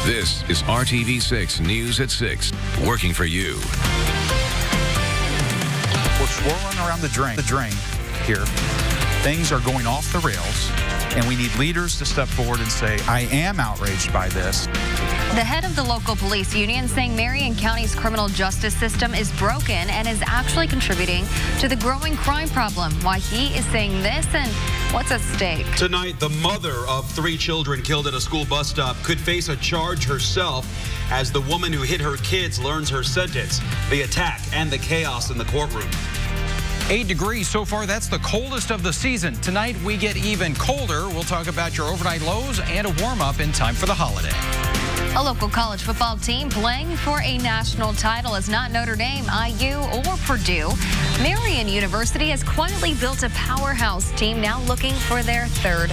This is RTV6 News at 6, working for you. We're swirling around the drain here. Things are going off the rails, and we need leaders to step forward and say, I am outraged by this. The head of the local police union saying Marion County's criminal justice system is broken and is actually contributing to the growing crime problem. Why he is saying this and what's at stake. Tonight, the mother of 3 children killed at a school bus stop could face a charge herself as the woman who hit her kids learns her sentence. The attack and the chaos in the courtroom. 8 degrees so far. That's the coldest of the season. Tonight, we get even colder. We'll talk about your overnight lows and a warm-up in time for the holiday. A local college football team playing for a national title is not Notre Dame, IU, or Purdue. Marion University has quietly built a powerhouse team now looking for their 3rd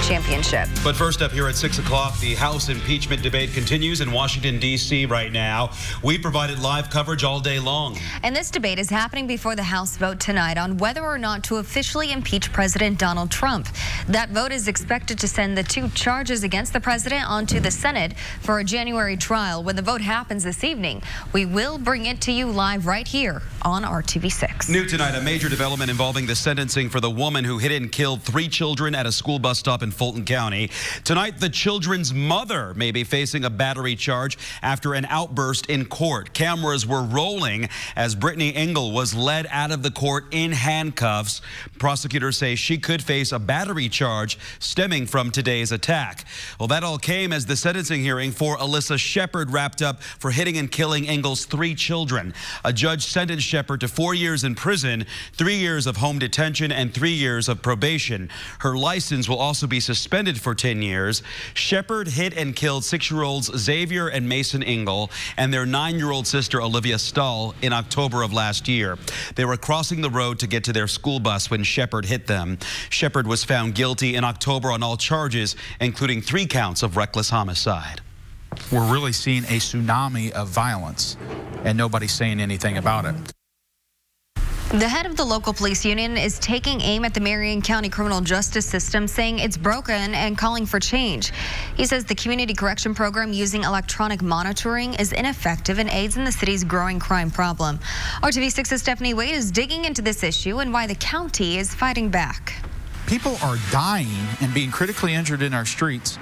championship. But first up here at 6 o'clock, the House impeachment debate continues in Washington, D.C. right now. We provided live coverage all day long. And this debate is happening before the House vote tonight on whether or not to officially impeach President Donald Trump. That vote is expected to send the 2 charges against the president onto the Senate for a January trial. When the vote happens this evening, we will bring it to you live right here on RTV6. New tonight, a major development involving the sentencing for the woman who hit and killed 3 children at a school bus stop in Fulton County. Tonight, the children's mother may be facing a battery charge after an outburst in court. Cameras were rolling as Brittany Engel was led out of the court in handcuffs. Prosecutors say she could face a battery charge stemming from today's attack. Well, that all came as the sentencing hearing for Alyssa Shepard wrapped up for hitting and killing Engel's 3 children. A judge sentenced Shepard to 4 years in prison, 3 years of home detention, and 3 years of probation. Her license will also be suspended for 10 years. Shepard hit and killed 6-year-olds Xavier and Mason Engel and their 9-year-old sister Olivia Stahl in October of last year. They were crossing the road to get to their school bus when Shepard hit them. Shepard was found guilty in October on all charges, including 3 counts of reckless homicide. We're really seeing a tsunami of violence, and nobody's saying anything about it. The head of the local police union is taking aim at the Marion County criminal justice system, saying it's broken and calling for change. He says the community correction program using electronic monitoring is ineffective and aids in the city's growing crime problem. RTV6's Stephanie Wade is digging into this issue and why the county is fighting back. People are dying and being critically injured in our streets,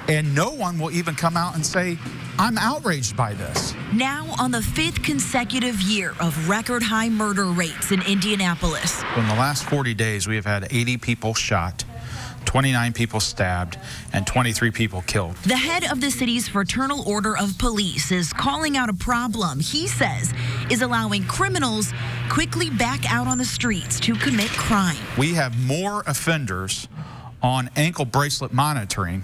and no one will even come out and say, I'm outraged by this. Now on the 5th consecutive year of record high murder rates in Indianapolis. In the last 40 days, we have had 80 people shot, 29 people stabbed, and 23 people killed. The head of the city's Fraternal Order of Police is calling out a problem he says is allowing criminals quickly back out on the streets to commit crime. We have more offenders on ankle bracelet monitoring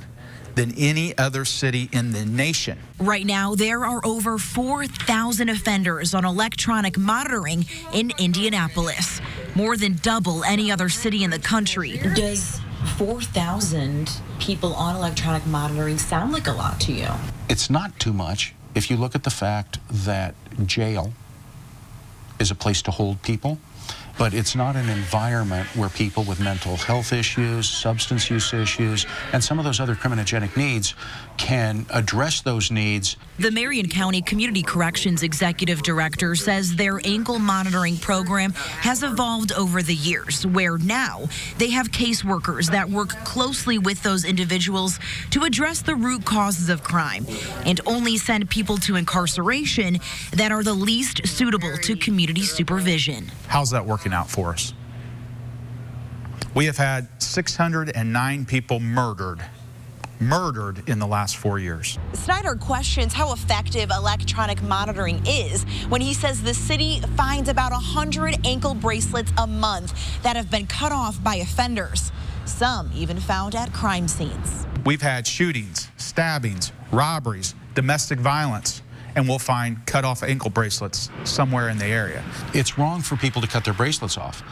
than any other city in the nation. Right now, there are over 4,000 offenders on electronic monitoring in Indianapolis, more than double any other city in the country. Does 4,000 people on electronic monitoring sound like a lot to you? It's not too much if you look at the fact that jail is a place to hold people, but it's not an environment where people with mental health issues, substance use issues, and some of those other criminogenic needs can address those needs. The Marion County Community Corrections Executive Director says their ankle monitoring program has evolved over the years, where now they have caseworkers that work closely with those individuals to address the root causes of crime and only send people to incarceration that are the least suitable to community supervision. How's that working out for us? We have had 609 people murdered in the last 4 years. Snyder questions how effective electronic monitoring is when he says the city finds about 100 ankle bracelets a month that have been cut off by offenders, some even found at crime scenes. We've had shootings, stabbings, robberies, domestic violence, and we'll find cut off ankle bracelets somewhere in the area. It's wrong for people to cut their bracelets off,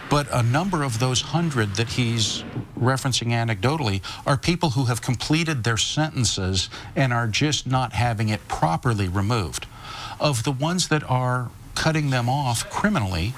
but a number of those 100 that he's referencing anecdotally are people who have completed their sentences and are just not having it properly removed. Of the ones that are cutting them off criminally,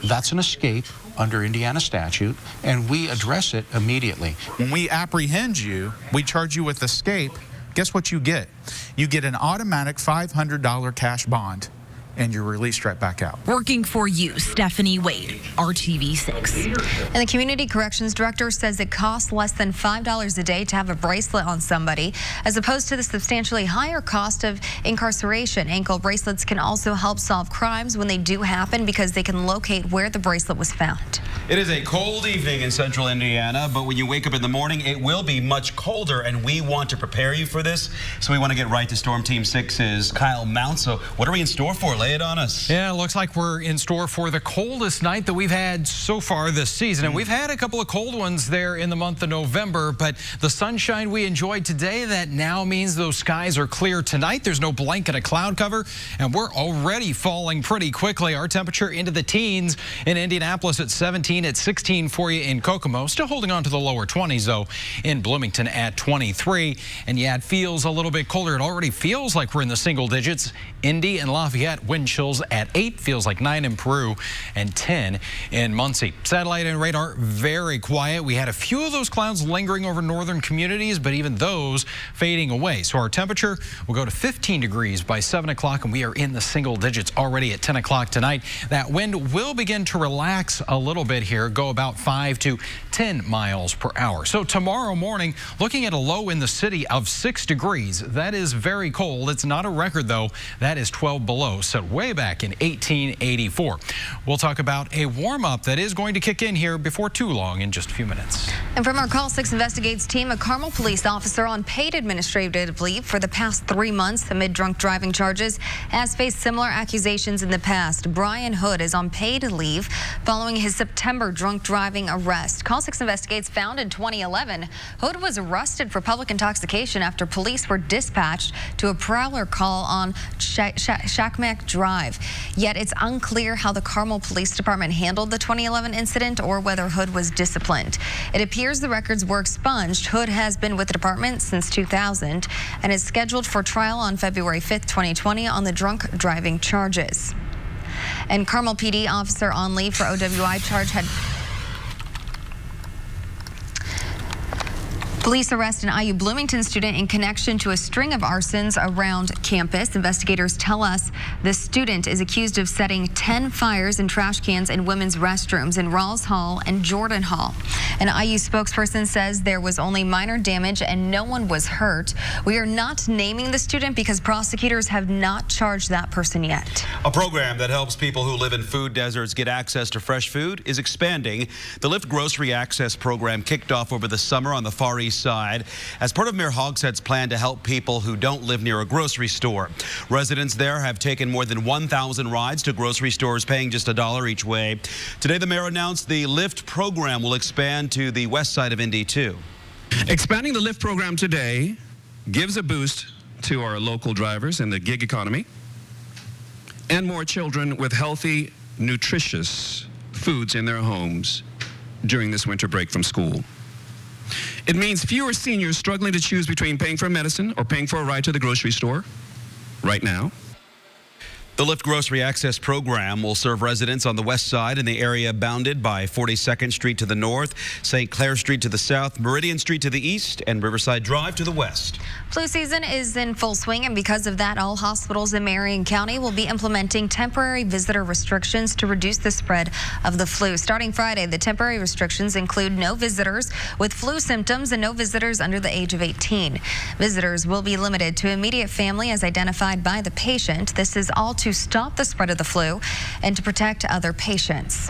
that's an escape under Indiana statute, and we address it immediately. When we apprehend you, we charge you with escape, guess what you get? You get an automatic $500 cash bond, and you're released right back out. Working for you, Stephanie Wade, RTV6. And the community corrections director says it costs less than $5 a day to have a bracelet on somebody, as opposed to the substantially higher cost of incarceration. Ankle bracelets can also help solve crimes when they do happen because they can locate where the bracelet was found. It is a cold evening in central Indiana, but when you wake up in the morning, it will be much colder, and we want to prepare you for this. So we want to get right to Storm Team 6's Kyle Mount. So what are we in store for? Lay it on us. Yeah, it looks like we're in store for the coldest night that we've had so far this season. And we've had a couple of cold ones there in the month of November, but the sunshine we enjoyed today, that now means those skies are clear tonight. There's no blanket of cloud cover, and we're already falling pretty quickly. Our temperature into the teens in Indianapolis at 17, at 16 for you in Kokomo. Still holding on to the lower 20s, though, in Bloomington at 23. And yeah, it feels a little bit colder. It already feels like we're in the single digits. Indy and Lafayette, wind chills at 8, feels like 9 in Peru, and 10 in Muncie. Satellite and radar very quiet. We had a few of those clouds lingering over northern communities, but even those fading away. So our temperature will go to 15 degrees by 7 o'clock, and we are in the single digits already at 10 o'clock tonight. That wind will begin to relax a little bit here, go about 5 to 10 miles per hour. So tomorrow morning, looking at a low in the city of 6 degrees. That is very cold. It's not a record, though. That is 12 below, set way back in 1884. We'll talk about a warm-up that is going to kick in here before too long in just a few minutes. And from our Call 6 Investigates team, a Carmel police officer on paid administrative leave for the past 3 months amid drunk driving charges has faced similar accusations in the past. Brian Hood is on paid leave following his September drunk driving arrest. Call 6 Investigates found in 2011, Hood was arrested for public intoxication after police were dispatched to a prowler call on Shackmack Drive. Yet it's unclear how the Carmel Police Department handled the 2011 incident or whether Hood was disciplined. It appears the records were expunged. Hood has been with the department since 2000 and is scheduled for trial on February 5th, 2020 on the drunk driving charges. And Carmel PD officer on leave for OWI charge had police arrest an IU Bloomington student in connection to a string of arsons around campus. Investigators tell us the student is accused of setting 10 fires in trash cans in women's restrooms in Rawls Hall and Jordan Hall. An IU spokesperson says there was only minor damage and no one was hurt. We are not naming the student because prosecutors have not charged that person yet. A program that helps people who live in food deserts get access to fresh food is expanding. The Lyft Grocery Access program kicked off over the summer on the Far East Side as part of Mayor Hogsett's plan to help people who don't live near a grocery store. Residents there have taken more than 1,000 rides to grocery stores, paying just $1 each way. Today, the mayor announced the Lyft program will expand to the west side of Indy, too. Expanding the Lyft program today gives a boost to our local drivers in the gig economy and more children with healthy, nutritious foods in their homes during this winter break from school. It means fewer seniors struggling to choose between paying for medicine or paying for a ride to the grocery store right now. The Lyft Grocery Access program will serve residents on the west side in the area bounded by 42nd Street to the north, St. Clair Street to the south, Meridian Street to the east, and Riverside Drive to the west. Flu season is in full swing, and because of that, all hospitals in Marion County will be implementing temporary visitor restrictions to reduce the spread of the flu. Starting Friday, the temporary restrictions include no visitors with flu symptoms and no visitors under the age of 18. Visitors will be limited to immediate family as identified by the patient. This is all to stop the spread of the flu and to protect other patients.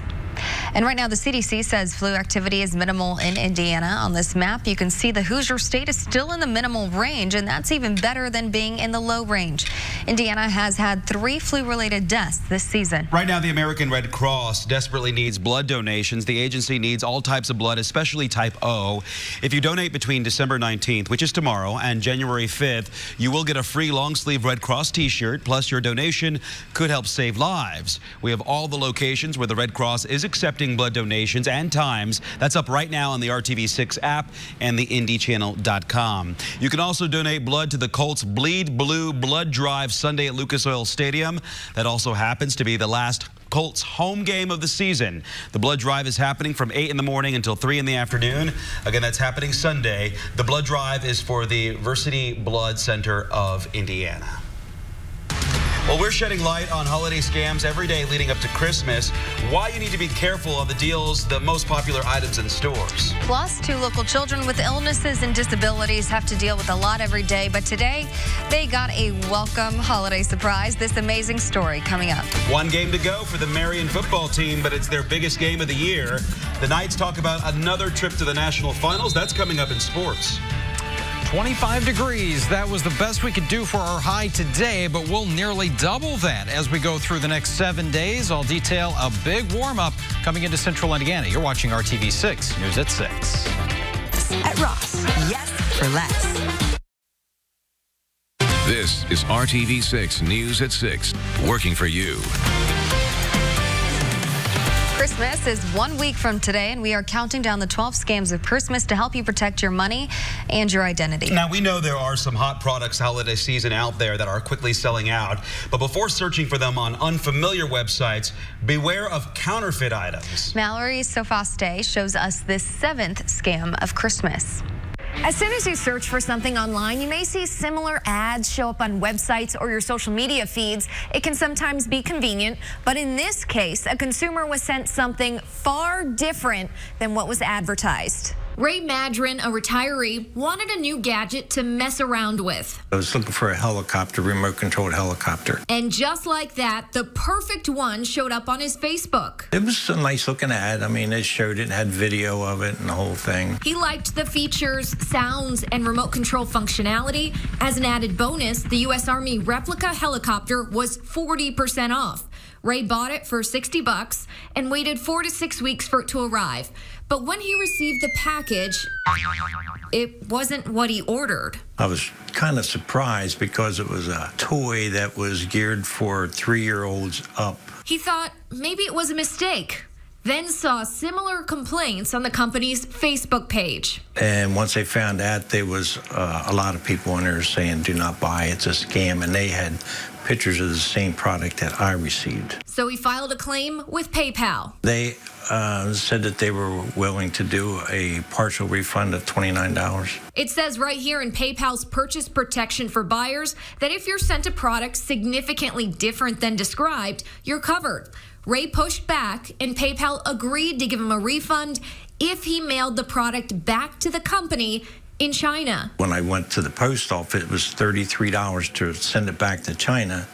And right now, the CDC says flu activity is minimal in Indiana. On this map, you can see the Hoosier State is still in the minimal range, and that's even better than being in the low range. Indiana has had 3 flu-related deaths this season. Right now, the American Red Cross desperately needs blood donations. The agency needs all types of blood, especially type O. If you donate between December 19th, which is tomorrow, and January 5th, you will get a free long-sleeve Red Cross t-shirt, plus your donation could help save lives. We have all the locations where the Red Cross is accepting blood donations and times. That's up right now on the RTV6 app and the IndyChannel.com. You can also donate blood to the Colts Bleed Blue Blood Drive Sunday at Lucas Oil Stadium. That also happens to be the last Colts home game of the season. The blood drive is happening from 8 in the morning until 3 in the afternoon. Again, that's happening Sunday. The blood drive is for the Versity Blood Center of Indiana. Well, we're shedding light on holiday scams every day leading up to Christmas. Why you need to be careful of the deals, the most popular items in stores. Plus, 2 local children with illnesses and disabilities have to deal with a lot every day. But today, they got a welcome holiday surprise. This amazing story coming up. 1 game to go for the Marion football team, but it's their biggest game of the year. The Knights talk about another trip to the national finals. That's coming up in sports. 25 degrees. That was the best we could do for our high today, but we'll nearly double that as we go through the next 7 days. I'll detail a big warm-up coming into central Indiana. You're watching RTV6 News at 6. At Ross, yes for less. This is RTV6 News at 6, working for you. Christmas is 1 week from today, and we are counting down the 12 scams of Christmas to help you protect your money and your identity. Now, we know there are some hot products holiday season out there that are quickly selling out, but before searching for them on unfamiliar websites, beware of counterfeit items. Mallory Sofaste shows us this 7th scam of Christmas. As soon as you search for something online, you may see similar ads show up on websites or your social media feeds. It can sometimes be convenient, but in this case, a consumer was sent something far different than what was advertised. Ray Madron, a retiree, wanted a new gadget to mess around with. I was looking for a helicopter, remote-controlled helicopter. And just like that, the perfect one showed up on his Facebook. It was a nice-looking ad. I mean, it showed it, had video of it and the whole thing. He liked the features, sounds, and remote control functionality. As an added bonus, the U.S. Army replica helicopter was 40% off. Ray bought it for $60 and waited 4 to 6 weeks for it to arrive. But when he received the package, it wasn't what he ordered. I was kind of surprised because it was a toy that was geared for 3-year-olds up. He thought maybe it was a mistake, then saw similar complaints on the company's Facebook page. And once they found out, there was a lot of people on there saying, do not buy, it's a scam, and they had pictures of the same product that I received. So he filed a claim with PayPal. They said that they were willing to do a partial refund of $29. It says right here in PayPal's purchase protection for buyers that if you're sent a product significantly different than described, you're covered. Ray pushed back, and PayPal agreed to give him a refund if he mailed the product back to the company in China. When I went to the post office, it was $33 to send it back to China,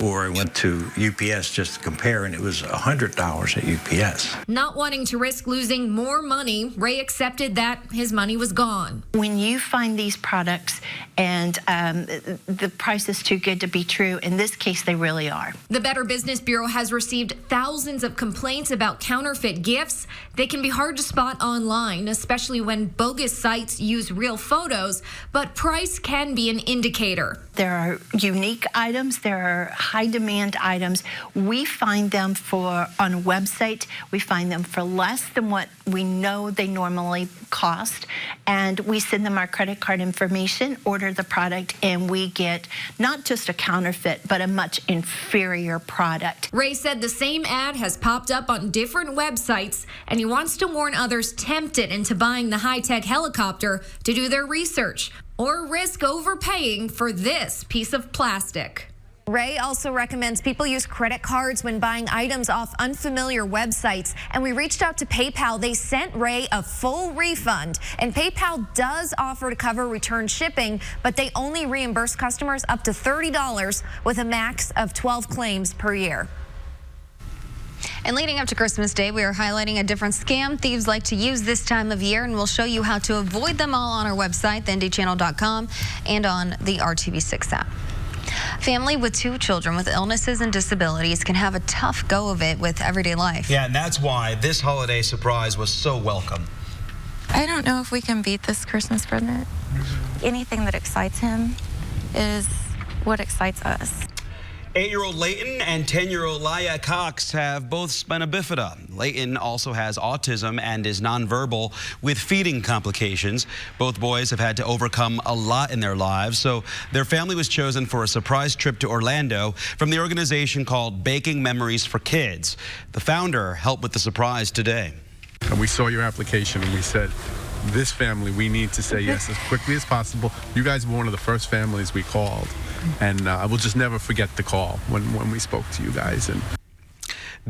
or I went to UPS just to compare, and it was $100 at UPS. Not wanting to risk losing more money, Ray accepted that his money was gone. When you find these products and the price is too good to be true, in this case, they really are. The Better Business Bureau has received thousands of complaints about counterfeit gifts. They can be hard to spot online, especially when bogus sites use real photos, but price can be an indicator. There are unique items, there are high demand items. We find them on a website, we find them for less than what we know they normally cost, and we send them our credit card information, order the product, and we get not just a counterfeit, but a much inferior product. Ray said the same ad has popped up on different websites, and he wants to warn others tempted into buying the high-tech helicopter to do their research or risk overpaying for this piece of plastic. Ray also recommends people use credit cards when buying items off unfamiliar websites. And we reached out to PayPal. They sent Ray a full refund. And PayPal does offer to cover return shipping, but they only reimburse customers up to $30 with a max of 12 claims per year. And leading up to Christmas Day, we are highlighting a different scam thieves like to use this time of year, and we'll show you how to avoid them all on our website, theindychannel.com, and on the RTV6 app. Family with 2 children with illnesses and disabilities can have a tough go of it with everyday life. Yeah, and that's why this holiday surprise was so welcome. I don't know if we can beat this Christmas present. Anything that excites him is what excites us. 8-year-old Leighton and 10-year-old Laya Cox have both spina bifida. Leighton also has autism and is nonverbal with feeding complications. Both boys have had to overcome a lot in their lives, so their family was chosen for a surprise trip to Orlando from the organization called Baking Memories for Kids. The founder helped with the surprise today. And we saw your application and we said, this family, we need to say yes as quickly as possible. You guys were one of the first families we called, and I will just never forget the call when we spoke to you guys. And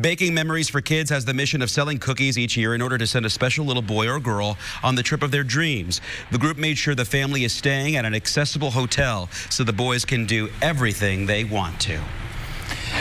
Baking Memories for Kids has the mission of selling cookies each year in order to send a special little boy or girl on the trip of their dreams. The group made sure the family is staying at an accessible hotel so the boys can do everything they want to.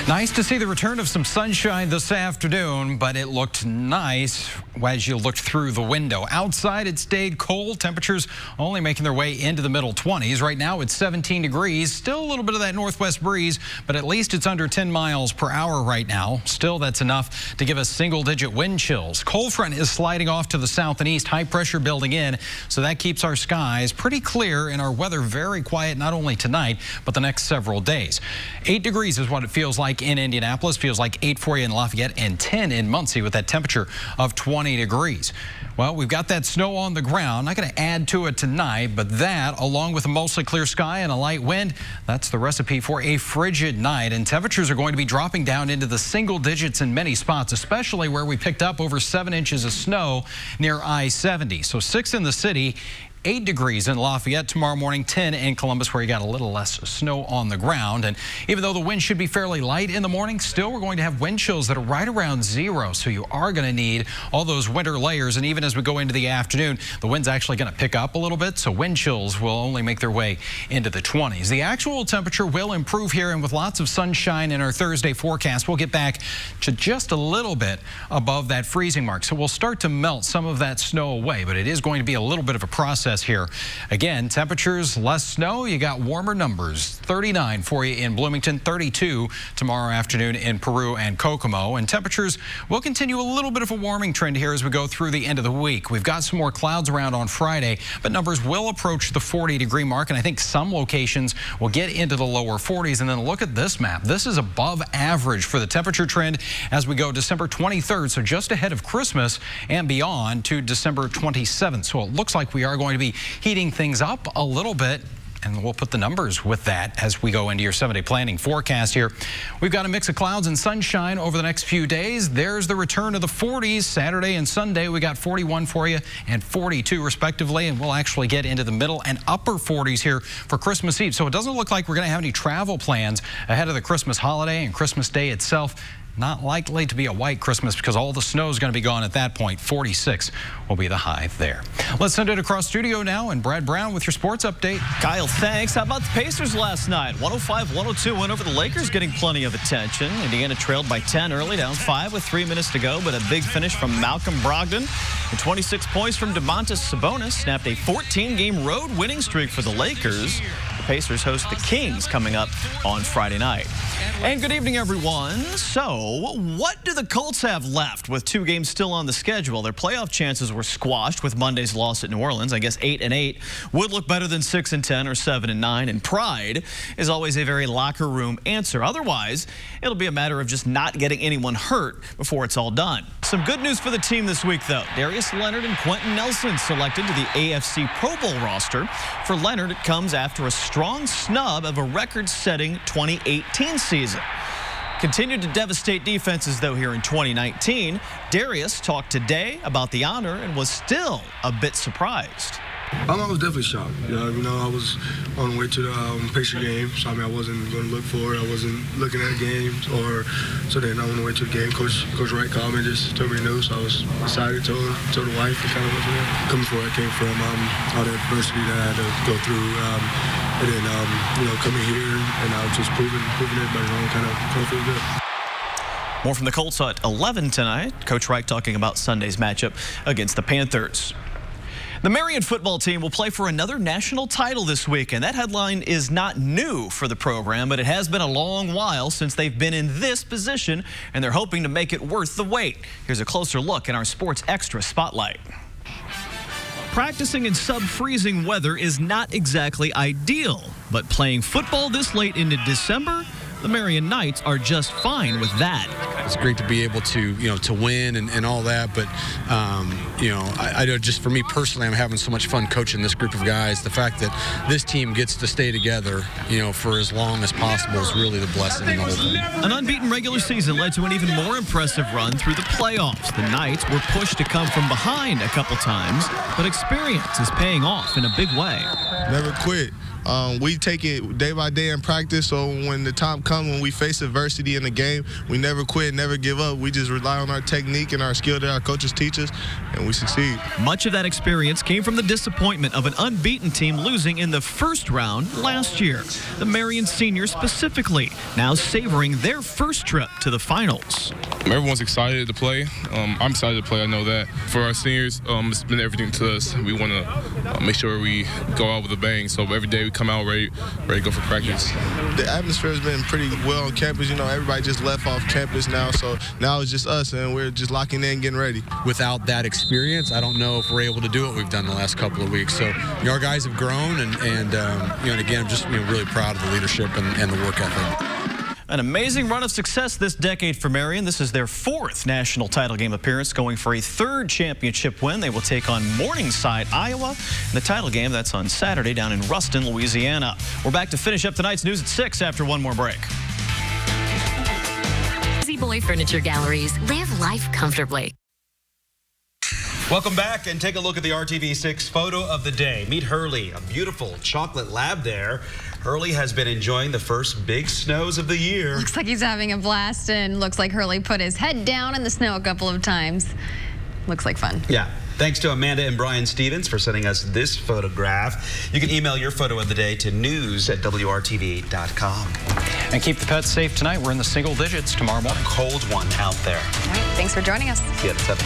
Nice to see the return of some sunshine this afternoon, but it looked nice as you looked through the window. Outside, it stayed cold. Temperatures only making their way into the middle 20s. Right now, it's 17 degrees. Still a little bit of that northwest breeze, but at least it's under 10 miles per hour right now. Still, that's enough to give us single-digit wind chills. Cold front is sliding off to the south and east. High pressure building in, so that keeps our skies pretty clear and our weather very quiet, not only tonight, but the next several days. 8 degrees is what it feels like in Indianapolis, feels like 8 for you in Lafayette, and 10 in Muncie with that temperature of 20 degrees. Well, we've got that snow on the ground. Not going to add to it tonight, but that, along with a mostly clear sky and a light wind, that's the recipe for a frigid night. And temperatures are going to be dropping down into the single digits in many spots, especially where we picked up over 7 inches of snow near I-70. So 6 in the city. 8 degrees in Lafayette tomorrow morning, 10 in Columbus, where you got a little less snow on the ground. And even though the wind should be fairly light in the morning, still we're going to have wind chills that are right around 0. So you are going to need all those winter layers. And even as we go into the afternoon, the wind's actually going to pick up a little bit. So wind chills will only make their way into the 20s. The actual temperature will improve here, and with lots of sunshine in our Thursday forecast, we'll get back to just a little bit above that freezing mark. So we'll start to melt some of that snow away, but it is going to be a little bit of a process here. Again, temperatures, less snow, you got warmer numbers. 39 for you in Bloomington, 32 tomorrow afternoon in Peru and Kokomo. And temperatures will continue a little bit of a warming trend here as we go through the end of the week. We've got some more clouds around on Friday, but numbers will approach the 40-degree mark, and I think some locations will get into the lower 40s. And then look at this map. This is above average for the temperature trend as we go December 23rd, so just ahead of Christmas and beyond to December 27th. So it looks like we are going to be heating things up a little bit, and we'll put the numbers with that as we go into your 7-day planning forecast here. We've got a mix of clouds and sunshine over the next few days. There's the return of the 40s. Saturday and Sunday, we got 41 for you and 42 respectively, and we'll actually get into the middle and upper 40s here for Christmas Eve. So it doesn't look like we're going to have any travel plans ahead of the Christmas holiday and Christmas Day itself. Not likely to be a white Christmas because all the snow is going to be gone at that point. 46 will be the high there. Let's send it across studio now, and Brad Brown with your sports update. Kyle, thanks. How about the Pacers last night? 105-102 win over the Lakers, getting plenty of attention. Indiana trailed by 10 early, down 5 with 3 minutes to go, but a big finish from Malcolm Brogdon. And 26 points from Domantas Sabonis snapped a 14-game road winning streak for the Lakers. The Pacers host the Kings coming up on Friday night. And good evening, everyone. So, what do the Colts have left with 2 games still on the schedule? Their playoff chances were squashed with Monday's loss at New Orleans. I guess 8-8 would look better than 6-10 or 7-9. And pride is always a very locker room answer. Otherwise, it'll be a matter of just not getting anyone hurt before it's all done. Some good news for the team this week, though. Darius Leonard and Quentin Nelson selected to the AFC Pro Bowl roster. For Leonard, it comes after a strong snub of a record-setting 2018 season. Continued to devastate defenses, though, here in 2019. Darius talked today about the honor and was still a bit surprised. I was definitely shocked. I was on the way to the Pacer game, so I wasn't going to look for it. I wasn't looking at games, so then on the way to the game, Coach Wright called me and just told me the news. So I was excited, told the wife, and kind of went from there. Coming from where I came from, all the adversity that I had to go through, and then coming here and I was just proving everybody wrong, kind of feel good. More from the Colts at 11 tonight. Coach Wright talking about Sunday's matchup against the Panthers. The Marion football team will play for another national title this week, and that headline is not new for the program, but it has been a long while since they've been in this position, and they're hoping to make it worth the wait. Here's a closer look in our Sports Extra Spotlight. Practicing in sub-freezing weather is not exactly ideal, but playing football this late into December, The Marion Knights are just fine with that. It's great to be able to, to win and all that, but, I know just for me personally, I'm having so much fun coaching this group of guys. The fact that this team gets to stay together, for as long as possible is really the blessing in the whole thing. An unbeaten regular season led to an even more impressive run through the playoffs. The Knights were pushed to come from behind a couple times, but experience is paying off in a big way. Never quit. We take it day by day in practice, so when the time comes, when we face adversity in the game, we never quit, never give up. We just rely on our technique and our skill that our coaches teach us, and we succeed. Much of that experience came from the disappointment of an unbeaten team losing in the first round last year. The Marion seniors specifically now savoring their first trip to the finals. Everyone's excited to play. I'm excited to play, I know that. For our seniors, it's been everything to us. We want to make sure we go out with a bang, so every day we come out ready to go for practice. The atmosphere has been pretty well on campus. Everybody just left off campus now, so now it's just us, and we're just locking in, getting ready. Without that experience, I don't know if we're able to do what we've done the last couple of weeks. So, our guys have grown, and again, I'm just really proud of the leadership and the work ethic. An amazing run of success this decade for Marion. This is their 4th national title game appearance, going for a 3rd championship win. They will take on Morningside, Iowa. The title game, that's on Saturday down in Ruston, Louisiana. We're back to finish up tonight's news at 6 after one more break. Easy Boy Furniture Galleries. Live life comfortably. Welcome back, and take a look at the RTV6 photo of the day. Meet Hurley, a beautiful chocolate lab there. Hurley has been enjoying the first big snows of the year. Looks like he's having a blast, and looks like Hurley put his head down in the snow a couple of times. Looks like fun. Yeah. Thanks to Amanda and Brian Stevens for sending us this photograph. You can email your photo of the day to news@WRTV.com. And keep the pets safe tonight. We're in the single digits tomorrow morning. A cold one out there. All right. Thanks for joining us. See you at 7.